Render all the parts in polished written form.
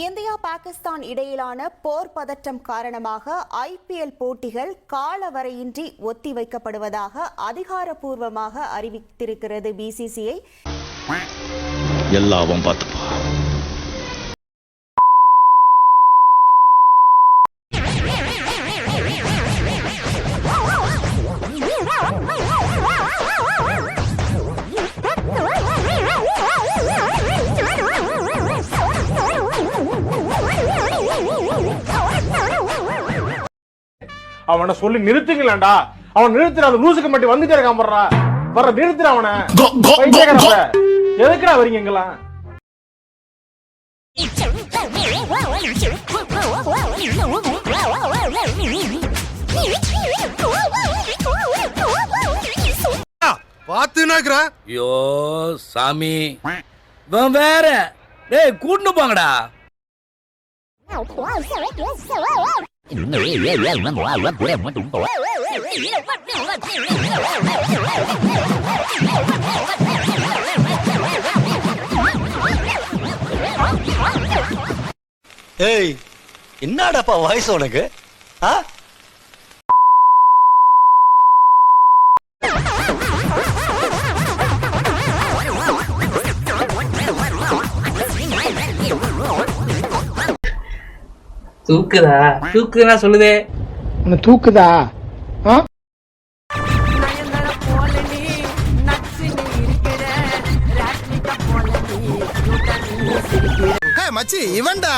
India Pakistan இடையிலான போர் பதற்றம் காரணமாக ஐபிஎல் போட்டிகள் காலவரையின்றி ஒத்திவைக்கப்படுவதாக அதிகாரப்பூர்வமாக அறிவித்திருக்கிறது பிசிசிஐ. எல்லாவும் பார்த்துப்பா. அவனை சொல்லி நிறுத்துங்களா? அவன் நிறுத்துற அந்த லூசுக்கு மட்டும் வந்துட்டே இருக்கான். வர்ற நிறுத்துற அவனை. எதுக்குடா வரீங்க எங்கெல்லாம்? பாத்துனாக்குற ஐயோ சாமி வேற டேய் கூட்டிட்டு போங்கடா. ஏய் என்னடாப்பா வாய்ஸ் உனக்கு? தூக்குதா தூக்குதா சொல்லுதே உன்னை தூக்குதா? மச்சி இவன்டா.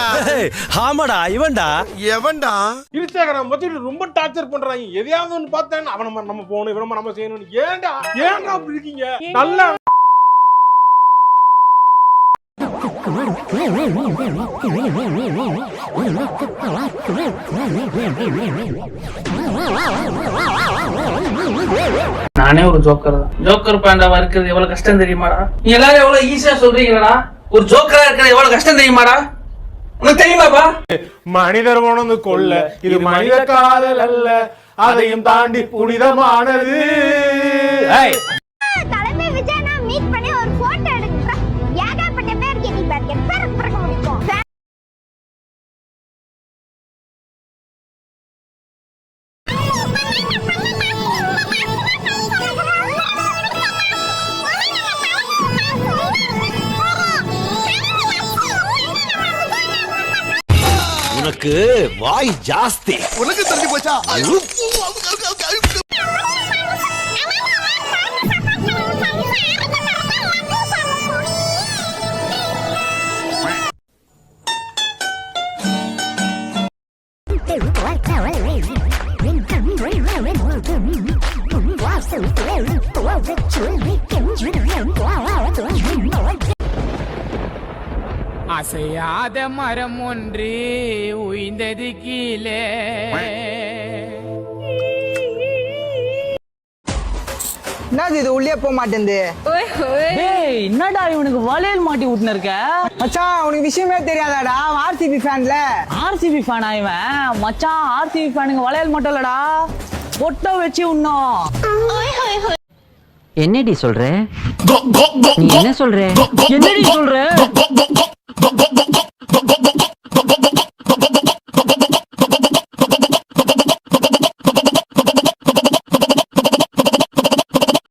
ஆமாடா இவன்டா. எவன்டா? இன்ஸ்டாகிராம் மொத்தம் ரொம்ப டார்ச்சர் பண்றாங்க. எதையாவது ஒன்று பார்த்தேன் அவன நம்ம போகணும் இவன நம்ம செய்யணும். ஏன்டா அப்படி இருக்கீங்க? நல்லா நானே ஒரு ஜோக்கர் தான். ஜோக்கர் பாண்டாவா இருக்கிறது எவ்வளவு கஷ்டம் தெரியுமாடா? நீ எல்லாரும் எவ்வளவு ஈஸியா சொல்றீங்களா? ஒரு ஜோக்கரா இருக்கிறது எவ்வளவு கஷ்டம் தெரியுமாடா? உனக்கு தெரியுமாப்பா? மனிதர் உணர்ந்து கொள்ள இது மனித காதல் அல்ல, அதையும் தாண்டி புனிதமானது. தலைமை விஜய் நான் மீட் பண்ணி ஒரு போட்டோ எடுக்கிறேன். ஏகப்பட்ட பேர் கேட்டி பேர் பிறக்க முடியும். உனக்கு வாய் ஜாஸ்தி. உனக்கு தள்ளி போச்சா? அசையாத மரம் ஒன்று உய்ந்தது கீழே. என்னது இது உள்ளே போக மாட்டேங்குது? என்னடா இவனுக்கு வளையல் மாட்டி விட்டுன்னு இருக்க? மச்சான் உனக்கு விஷயமே தெரியாதாடா? ஆர்சிபி ஃபேன்ல. ஆர்சிபி ஃபேனா இவன்? மச்சான் ஆர்சிபி ஃபேனுங்க வளையல் மட்டும் இல்லடா, பொட்டை வச்சு உண்ணும். என்னடி சொல்ற? நீ என்ன சொல்ற? என்னடி சொல்ற?